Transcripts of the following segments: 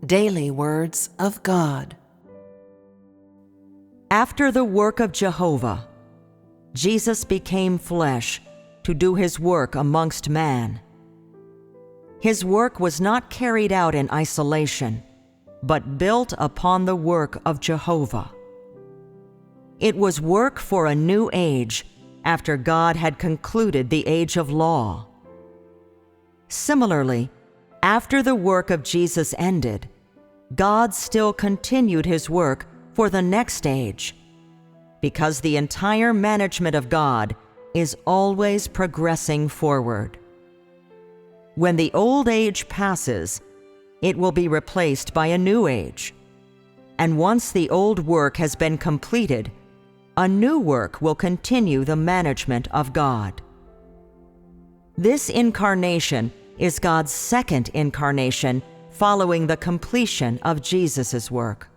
Daily Words of God. After the work of Jehovah, Jesus became flesh to do his work amongst man. His work was not carried out in isolation, but built upon the work of Jehovah. It was work for a new age after God had concluded the age of law. Similarly, after the work of Jesus ended, God still continued his work for the next age, because the entire management of God is always progressing forward. When the old age passes, it will be replaced by a new age, and once the old work has been completed, a new work will continue the management of God. This incarnation is God's second incarnation following the completion of Jesus' work.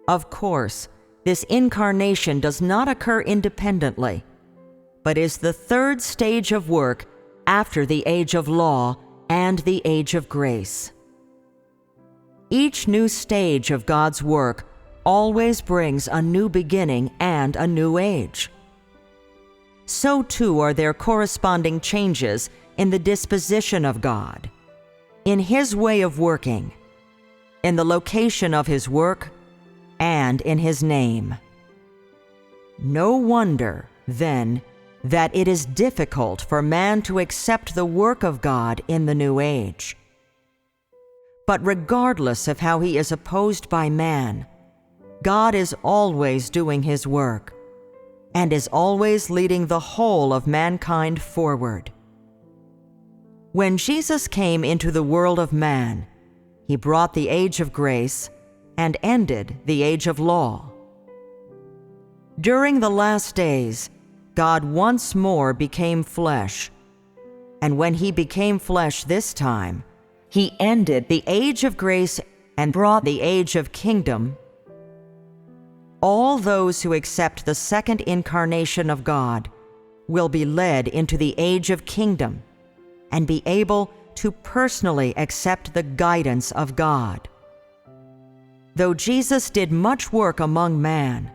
Of course, this incarnation does not occur independently, but is the third stage of work after the age of law and the age of grace. Each new stage of God's work always brings a new beginning and a new age. So too are there corresponding changes in the disposition of God, in his way of working, in the location of his work, and in his name. No wonder, then, that it is difficult for man to accept the work of God in the new age. But regardless of how he is opposed by man, God is always doing his work, and is always leading the whole of mankind forward. When Jesus came into the world of man, he brought the age of grace and ended the age of law. During the last days, God once more became flesh, and when he became flesh this time, he ended the age of grace and brought the age of kingdom. All those who accept the second incarnation of God will be led into the age of kingdom and be able to personally accept the guidance of God. Though Jesus did much work among man,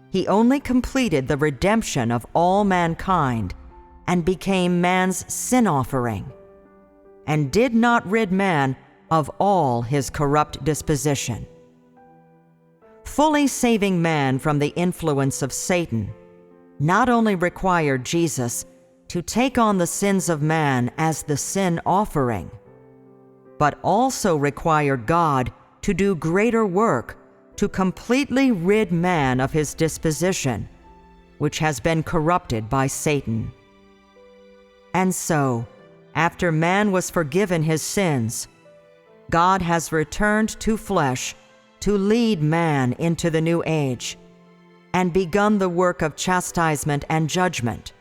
he only completed the redemption of all mankind and became man's sin offering, and did not rid man of all his corrupt disposition. Fully saving man from the influence of Satan not only required Jesus to take on the sins of man as the sin offering, but also required God to do greater work to completely rid man of his disposition, which has been corrupted by Satan. And so, after man was forgiven his sins, God has returned to flesh to lead man into the new age, and begun the work of chastisement and judgment.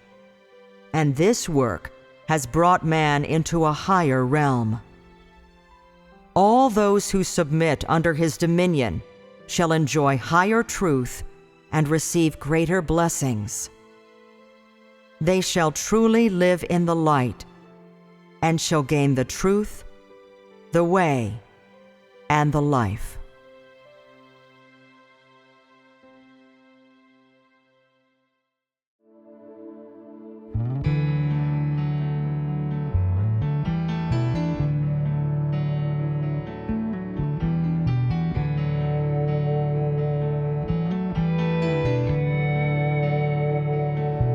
And this work has brought man into a higher realm. All those who submit under his dominion shall enjoy higher truth and receive greater blessings. They shall truly live in the light, and shall gain the truth, the way, and the life.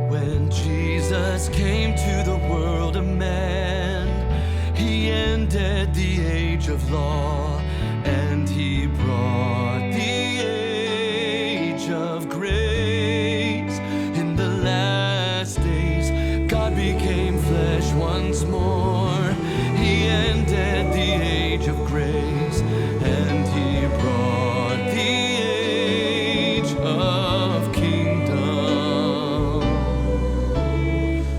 When Jesus came to the world of man, he ended the age of law, and he brought the age of grace. In the last days, God became flesh once more. He ended the age of grace, and he brought the age of kingdom.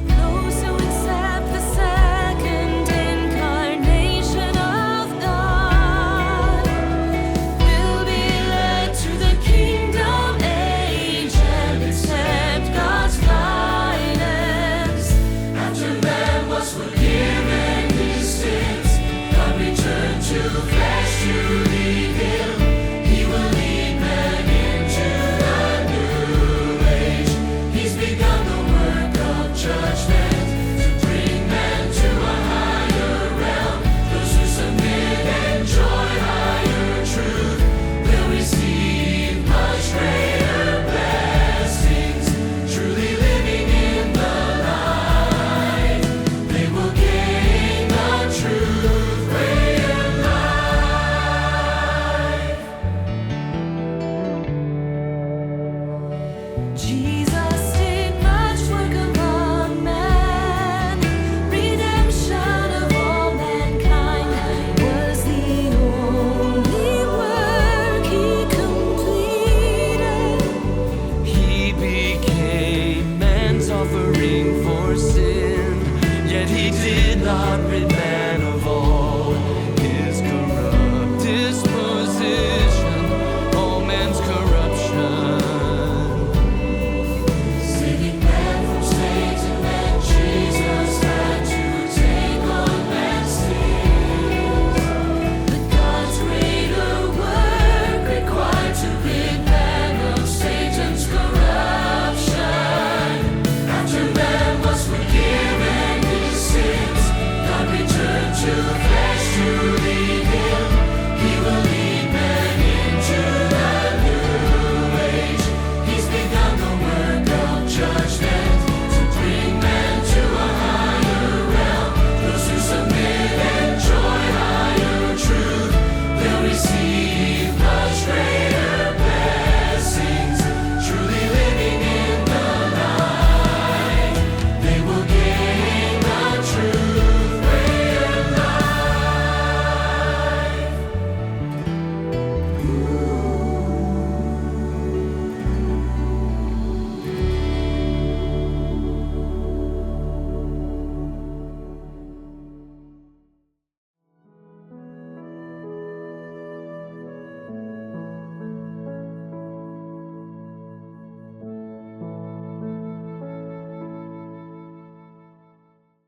Those who accept the second incarnation of God will be led to the kingdom age and accept God's guidance. After man was forgiven his sins, God returned to flesh to to